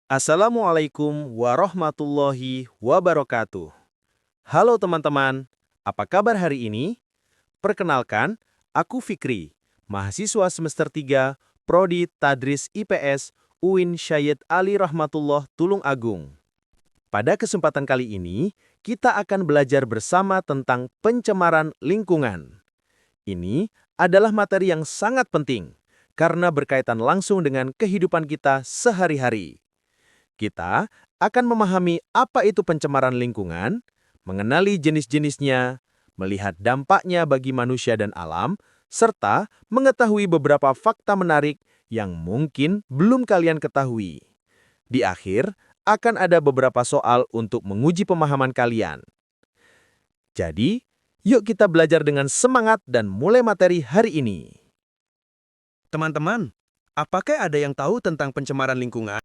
Assalamualaikum warahmatullahi wabarakatuh. Halo teman-teman, apa kabar hari ini? Perkenalkan, aku Fikri, mahasiswa semester 3, Prodi Tadris IPS, UIN Syed Ali Rahmatullah Tulung Agung. Pada kesempatan kali ini, kita akan belajar bersama tentang pencemaran lingkungan. Ini adalah materi yang sangat penting, karena berkaitan langsung dengan kehidupan kita sehari-hari. Kita akan memahami apa itu pencemaran lingkungan, mengenali jenis-jenisnya, melihat dampaknya bagi manusia dan alam, serta mengetahui beberapa fakta menarik yang mungkin belum kalian ketahui. Di akhir, akan ada beberapa soal untuk menguji pemahaman kalian. Jadi, yuk kita belajar dengan semangat dan mulai materi hari ini. Teman-teman, apakah ada yang tahu tentang pencemaran lingkungan?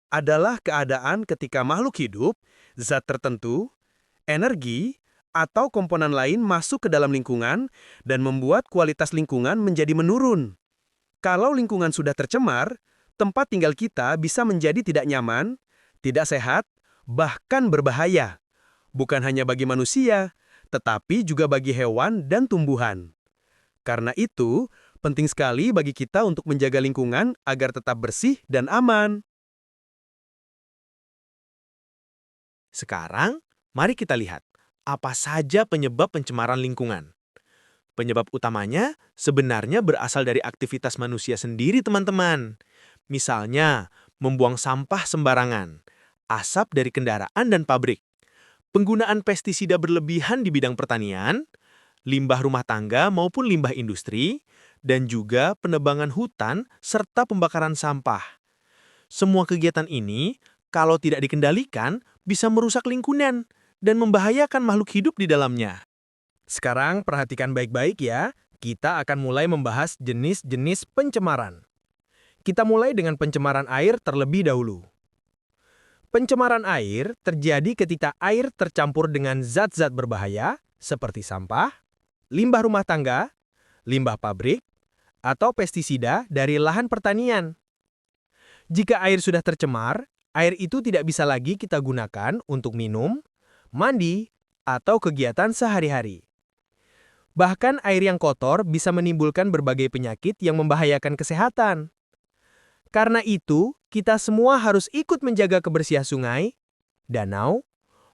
Adalah keadaan ketika makhluk hidup, zat tertentu, energi, atau komponen lain masuk ke dalam lingkungan dan membuat kualitas lingkungan menjadi menurun. Kalau lingkungan sudah tercemar, tempat tinggal kita bisa menjadi tidak nyaman, tidak sehat, bahkan berbahaya. Bukan hanya bagi manusia, tetapi juga bagi hewan dan tumbuhan. Karena itu, penting sekali bagi kita untuk menjaga lingkungan agar tetap bersih dan aman. Sekarang, mari kita lihat apa saja penyebab pencemaran lingkungan. Penyebab utamanya sebenarnya berasal dari aktivitas manusia sendiri, teman-teman. Misalnya, membuang sampah sembarangan, asap dari kendaraan dan pabrik, penggunaan pestisida berlebihan di bidang pertanian, limbah rumah tangga maupun limbah industri, dan juga penebangan hutan serta pembakaran sampah. Semua kegiatan ini, kalau tidak dikendalikan, bisa merusak lingkungan dan membahayakan makhluk hidup di dalamnya. Sekarang perhatikan baik-baik ya, kita akan mulai membahas jenis-jenis pencemaran. Kita mulai dengan pencemaran air terlebih dahulu. Pencemaran air terjadi ketika air tercampur dengan zat-zat berbahaya seperti sampah, limbah rumah tangga, limbah pabrik, atau pestisida dari lahan pertanian. Jika air sudah tercemar, air itu tidak bisa lagi kita gunakan untuk minum, mandi, atau kegiatan sehari-hari. Bahkan air yang kotor bisa menimbulkan berbagai penyakit yang membahayakan kesehatan. Karena itu, kita semua harus ikut menjaga kebersihan sungai, danau,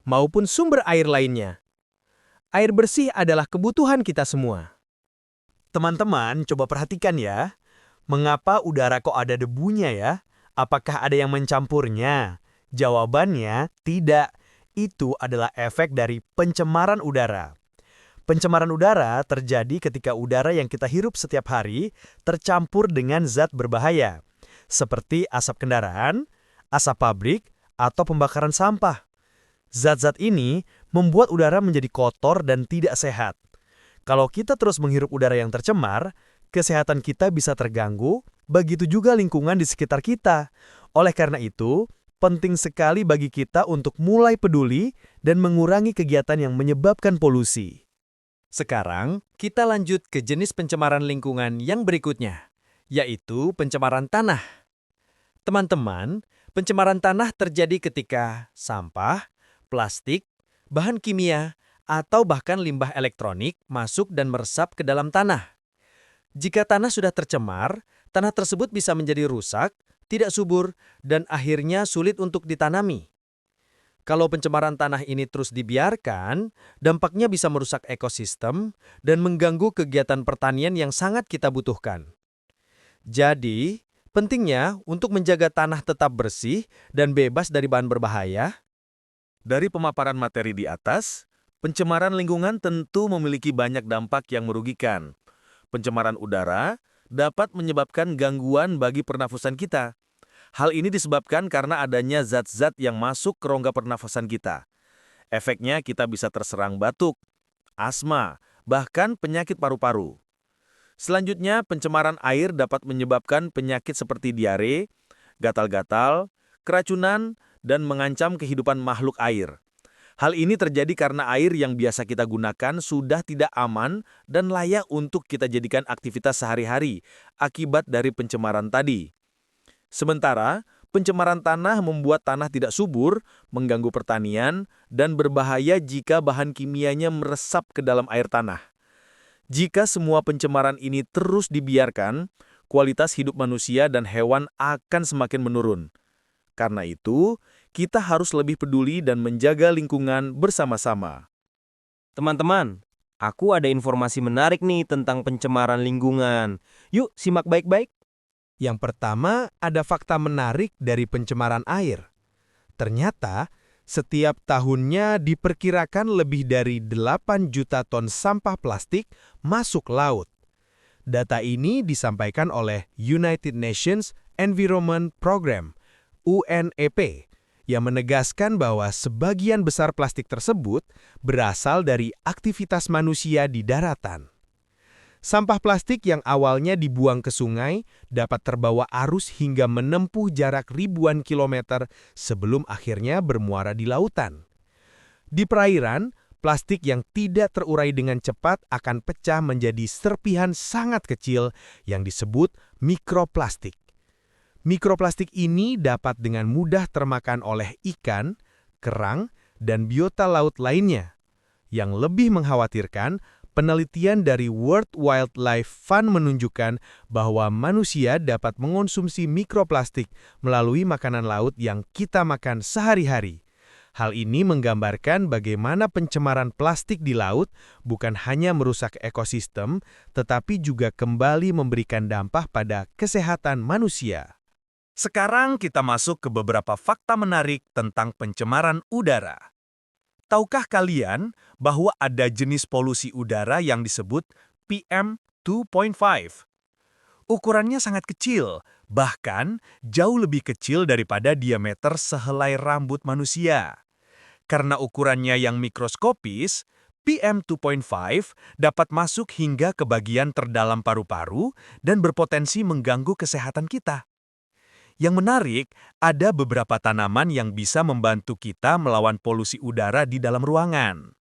maupun sumber air lainnya. Air bersih adalah kebutuhan kita semua. Teman-teman, coba perhatikan ya. Mengapa udara kok ada debunya ya? Apakah ada yang mencampurnya? Jawabannya, tidak. Itu adalah efek dari pencemaran udara. Pencemaran udara terjadi ketika udara yang kita hirup setiap hari tercampur dengan zat berbahaya, seperti asap kendaraan, asap pabrik, atau pembakaran sampah. Zat-zat ini membuat udara menjadi kotor dan tidak sehat. Kalau kita terus menghirup udara yang tercemar, kesehatan kita bisa terganggu, begitu juga lingkungan di sekitar kita. Oleh karena itu, penting sekali bagi kita untuk mulai peduli dan mengurangi kegiatan yang menyebabkan polusi. Sekarang, kita lanjut ke jenis pencemaran lingkungan yang berikutnya, yaitu pencemaran tanah. Teman-teman, pencemaran tanah terjadi ketika sampah, plastik, bahan kimia, atau bahkan limbah elektronik masuk dan meresap ke dalam tanah. Jika tanah sudah tercemar, tanah tersebut bisa menjadi rusak, tidak subur, dan akhirnya sulit untuk ditanami. Kalau pencemaran tanah ini terus dibiarkan, dampaknya bisa merusak ekosistem dan mengganggu kegiatan pertanian yang sangat kita butuhkan. Jadi, pentingnya untuk menjaga tanah tetap bersih dan bebas dari bahan berbahaya. Dari pemaparan materi di atas, pencemaran lingkungan tentu memiliki banyak dampak yang merugikan. Pencemaran udara dapat menyebabkan gangguan bagi pernafasan kita. Hal ini disebabkan karena adanya zat-zat yang masuk ke rongga pernafasan kita. Efeknya kita bisa terserang batuk, asma, bahkan penyakit paru-paru. Selanjutnya, pencemaran air dapat menyebabkan penyakit seperti diare, gatal-gatal, keracunan, dan mengancam kehidupan makhluk air. Hal ini terjadi karena air yang biasa kita gunakan sudah tidak aman dan layak untuk kita jadikan aktivitas sehari-hari akibat dari pencemaran tadi. Sementara, pencemaran tanah membuat tanah tidak subur, mengganggu pertanian, dan berbahaya jika bahan kimianya meresap ke dalam air tanah. Jika semua pencemaran ini terus dibiarkan, kualitas hidup manusia dan hewan akan semakin menurun. Karena itu, kita harus lebih peduli dan menjaga lingkungan bersama-sama. Teman-teman, aku ada informasi menarik nih tentang pencemaran lingkungan. Yuk, simak baik-baik. Yang pertama, ada fakta menarik dari pencemaran air. Ternyata, setiap tahunnya diperkirakan lebih dari 8 juta ton sampah plastik masuk laut. Data ini disampaikan oleh United Nations Environment Programme, UNEP, yang menegaskan bahwa sebagian besar plastik tersebut berasal dari aktivitas manusia di daratan. Sampah plastik yang awalnya dibuang ke sungai dapat terbawa arus hingga menempuh jarak ribuan kilometer sebelum akhirnya bermuara di lautan. Di perairan, plastik yang tidak terurai dengan cepat akan pecah menjadi serpihan sangat kecil yang disebut mikroplastik. Mikroplastik ini dapat dengan mudah termakan oleh ikan, kerang, dan biota laut lainnya. Yang lebih mengkhawatirkan, penelitian dari World Wildlife Fund menunjukkan bahwa manusia dapat mengonsumsi mikroplastik melalui makanan laut yang kita makan sehari-hari. Hal ini menggambarkan bagaimana pencemaran plastik di laut bukan hanya merusak ekosistem, tetapi juga kembali memberikan dampak pada kesehatan manusia. Sekarang kita masuk ke beberapa fakta menarik tentang pencemaran udara. Tahukah kalian bahwa ada jenis polusi udara yang disebut PM2.5? Ukurannya sangat kecil, bahkan jauh lebih kecil daripada diameter sehelai rambut manusia. Karena ukurannya yang mikroskopis, PM2.5 dapat masuk hingga ke bagian terdalam paru-paru dan berpotensi mengganggu kesehatan kita. Yang menarik, ada beberapa tanaman yang bisa membantu kita melawan polusi udara di dalam ruangan.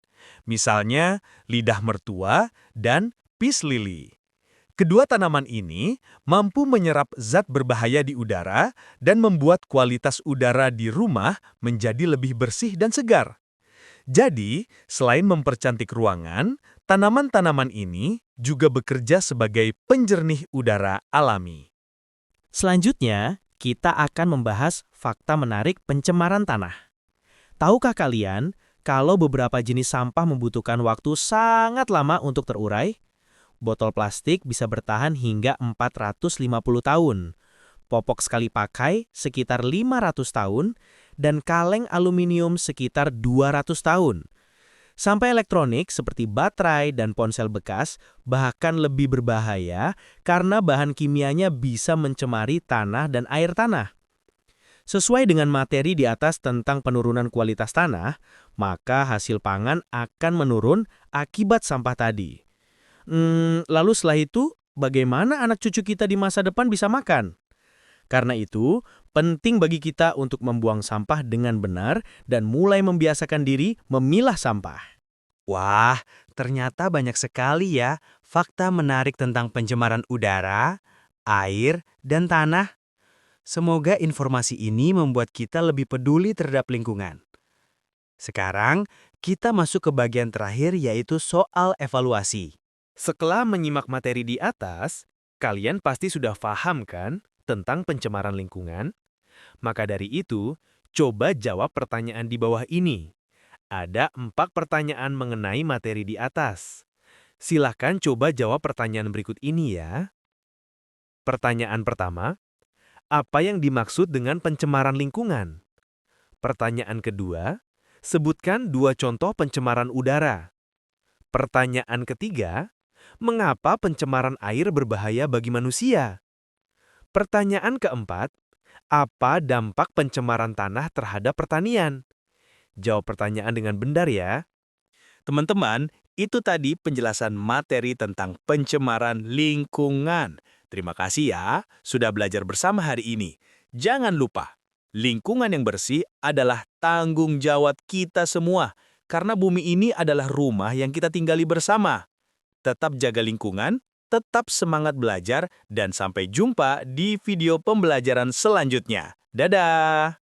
Misalnya, lidah mertua dan peace lily. Kedua tanaman ini mampu menyerap zat berbahaya di udara dan membuat kualitas udara di rumah menjadi lebih bersih dan segar. Jadi, selain mempercantik ruangan, tanaman-tanaman ini juga bekerja sebagai penjernih udara alami. Selanjutnya, kita akan membahas fakta menarik pencemaran tanah. Tahukah kalian kalau beberapa jenis sampah membutuhkan waktu sangat lama untuk terurai? Botol plastik bisa bertahan hingga 450 tahun, popok sekali pakai sekitar 500 tahun, dan kaleng aluminium sekitar 200 tahun. Sampai elektronik seperti baterai dan ponsel bekas bahkan lebih berbahaya karena bahan kimianya bisa mencemari tanah dan air tanah. Sesuai dengan materi di atas tentang penurunan kualitas tanah, maka hasil pangan akan menurun akibat sampah tadi. Lalu setelah itu, bagaimana anak cucu kita di masa depan bisa makan? Karena itu, penting bagi kita untuk membuang sampah dengan benar dan mulai membiasakan diri memilah sampah. Wah, ternyata banyak sekali ya fakta menarik tentang pencemaran udara, air, dan tanah. Semoga informasi ini membuat kita lebih peduli terhadap lingkungan. Sekarang, kita masuk ke bagian terakhir yaitu soal evaluasi. Setelah menyimak materi di atas, kalian pasti sudah paham kan tentang pencemaran lingkungan? Maka dari itu, coba jawab pertanyaan di bawah ini. Ada 4 pertanyaan mengenai materi di atas. Silakan coba jawab pertanyaan berikut ini ya. Pertanyaan pertama, apa yang dimaksud dengan pencemaran lingkungan? Pertanyaan kedua, sebutkan 2 contoh pencemaran udara. Pertanyaan ketiga, mengapa pencemaran air berbahaya bagi manusia? Pertanyaan keempat, apa dampak pencemaran tanah terhadap pertanian? Jawab pertanyaan dengan benar ya. Teman-teman, itu tadi penjelasan materi tentang pencemaran lingkungan. Terima kasih ya, sudah belajar bersama hari ini. Jangan lupa, lingkungan yang bersih adalah tanggung jawab kita semua, karena bumi ini adalah rumah yang kita tinggali bersama. Tetap jaga lingkungan, tetap semangat belajar dan sampai jumpa di video pembelajaran selanjutnya. Dadah!